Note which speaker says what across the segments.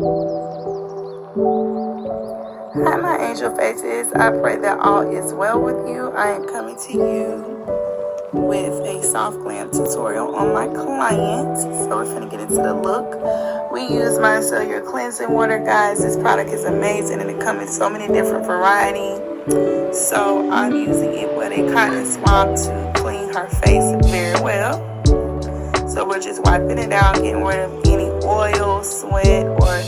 Speaker 1: Hi, my angel faces. I pray that all is well with you. I am coming to you with a soft glam tutorial on my client. So we're going to get into the look. We use micellar cleansing water, guys. This product is amazing and it comes in so many different varieties. So I'm using it with a cotton swab to clean her face very well. So we're just wiping it out, getting rid of any oil, sweat, or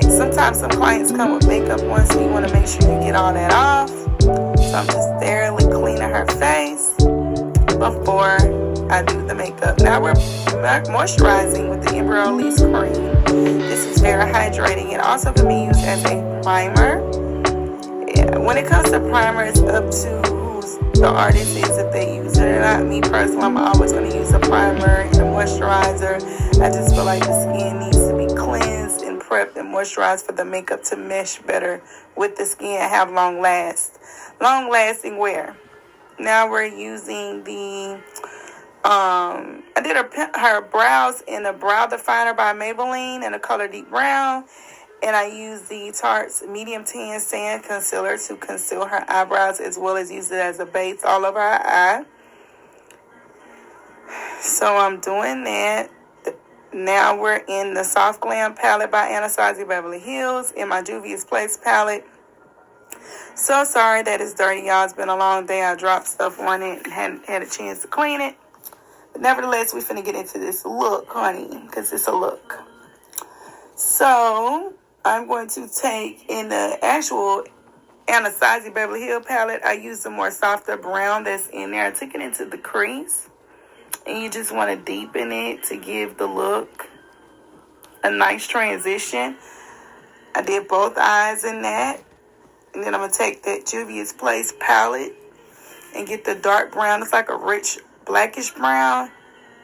Speaker 1: sometimes some clients come with makeup on, so you want to make sure you get all that off. So I'm just thoroughly cleaning her face before I do the makeup. Now we're moisturizing with the Embryo Elise cream. This is very hydrating. It also can be used as a primer. When it comes to primer, it's up to who the artist is, if they use it or not. Me personally, I'm always going to use a primer and a moisturizer. I just feel like the skin needs to be cleansed and prepped and moisturized for the makeup to mesh better with the skin and have long-lasting wear. Now we're using the I did her brows in a brow definer by Maybelline in the color deep brown. And I use the Tarte's medium tan sand concealer to conceal her eyebrows, as well as use it as a base all over her eye. So I'm doing that. Now we're in the Soft Glam palette by Anastasia Beverly Hills in my Juvia's Place palette. So sorry that it's dirty, y'all. It's been a long day. I dropped stuff on it and hadn't had a chance to clean it. But nevertheless, we're finna get into this look, honey, because it's a look. So I'm going to take, in the actual Anastasia Beverly Hills palette, I use the more softer brown that's in there. I took it into the crease. And you just want to deepen it to give the look a nice transition. I did both eyes in that. And then I'm going to take that Juvia's Place palette and get the dark brown. It's like a rich blackish brown.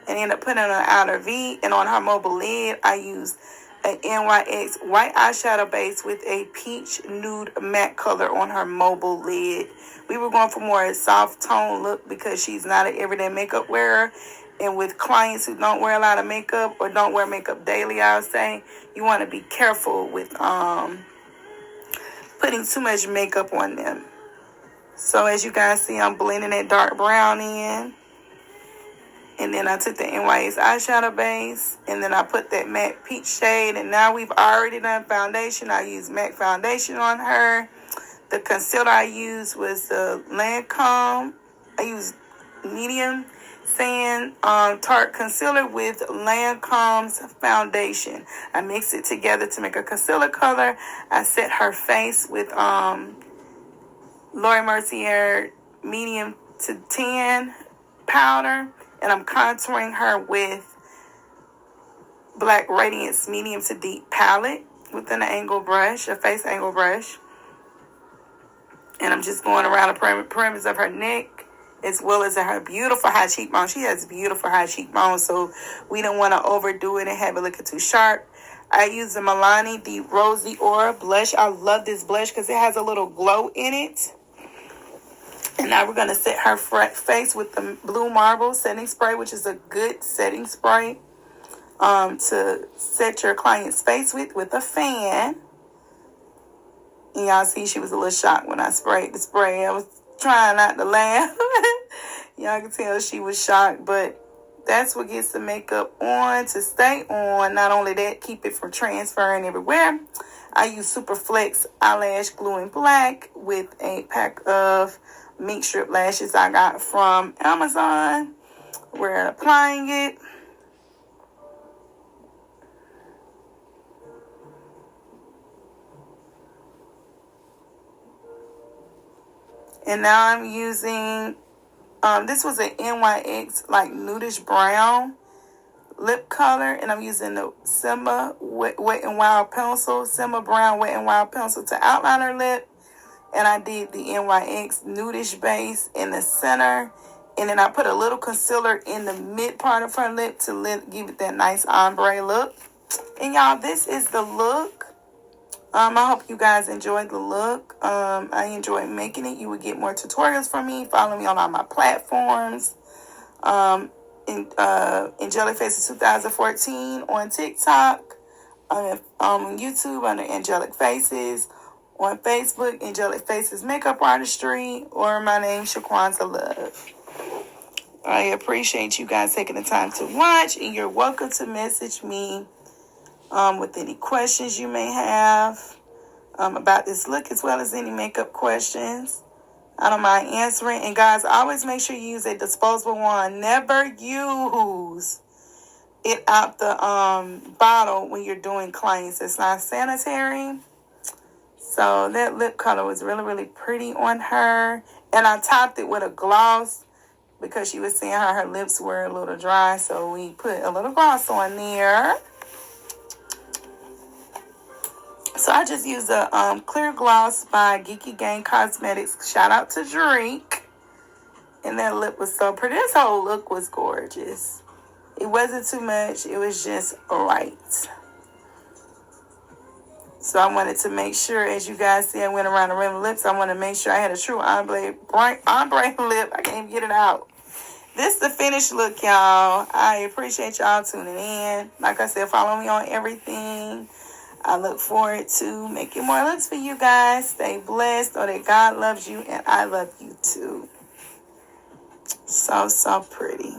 Speaker 1: And end up putting on an outer V. And on her mobile lid, I use an NYX white eyeshadow base with a peach nude matte color on her mobile lid. We were going for more a soft tone look because she's not an everyday makeup wearer. And with clients who don't wear a lot of makeup or don't wear makeup daily, I would say, you want to be careful with putting too much makeup on them. So as you guys see, I'm blending that dark brown in. And then I took the NYX eyeshadow base. And then I put that matte peach shade. And now we've already done foundation. I used matte foundation on her. The concealer I used was the Lancome. I used medium sand Tarte concealer with Lancome's foundation. I mixed it together to make a concealer color. I set her face with Laura Mercier medium to tan powder. And I'm contouring her with Black Radiance medium to deep palette with an angle brush, a face angle brush. And I'm just going around the perimeters of her neck, as well as her beautiful high cheekbones. She has beautiful high cheekbones, so we don't want to overdo it and have it looking too sharp. I use the Milani the Rosy Aura blush. I love this blush because it has a little glow in it. And now we're going to set her face with the Blue Marble setting spray, which is a good setting spray to set your client's face with a fan. And y'all see she was a little shocked when I sprayed the spray. I was trying not to laugh. Y'all can tell she was shocked, but that's what gets the makeup on to stay on. Not only that, keep it from transferring everywhere. I use Super Flex Eyelash Glue in Black with a pack of mink strip lashes I got from Amazon. We're applying it. And now I'm using, this was an NYX like nudish brown lip color. And I'm using the Simba Wet n Wild pencil, Simba Brown Wet n Wild pencil to outline her lip. And I did the NYX nudish base in the center. And then I put a little concealer in the mid part of her lip to give it that nice ombre look. And y'all, this is the look. I hope you guys enjoyed the look. I enjoyed making it. You would get more tutorials from me. Follow me on all my platforms. In Jellyfaces 2014 on TikTok. on YouTube under Angelic Faces, on Facebook, Angelic Faces Makeup Artistry, or my name, Shaquanza Love. I appreciate you guys taking the time to watch, and you're welcome to message me with any questions you may have about this look, as well as any makeup questions. I don't mind answering. And guys, always make sure you use a disposable wand. Never use it out the bottle when you're doing claims. It's not sanitary. So that lip color was really, really pretty on her. And I topped it with a gloss because she was saying how her lips were a little dry. So we put a little gloss on there. So I just used a clear gloss by Geeky Gang Cosmetics. Shout out to Drake. And that lip was so pretty. This whole look was gorgeous. It wasn't too much. It was just right. So I wanted to make sure, as you guys see, I went around the rim of lips. I want to make sure I had a true ombre lip. I can't even get it out. This is the finished look, y'all. I appreciate y'all tuning in. Like I said, follow me on everything. I look forward to making more looks for you guys. Stay blessed. Know that God loves you and I love you too. So, so pretty.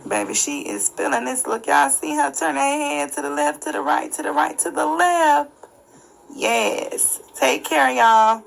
Speaker 1: Baby, she is feeling this look. Y'all see her turn her head to the left, to the right, to the right, to the left. Yes. Take care, y'all.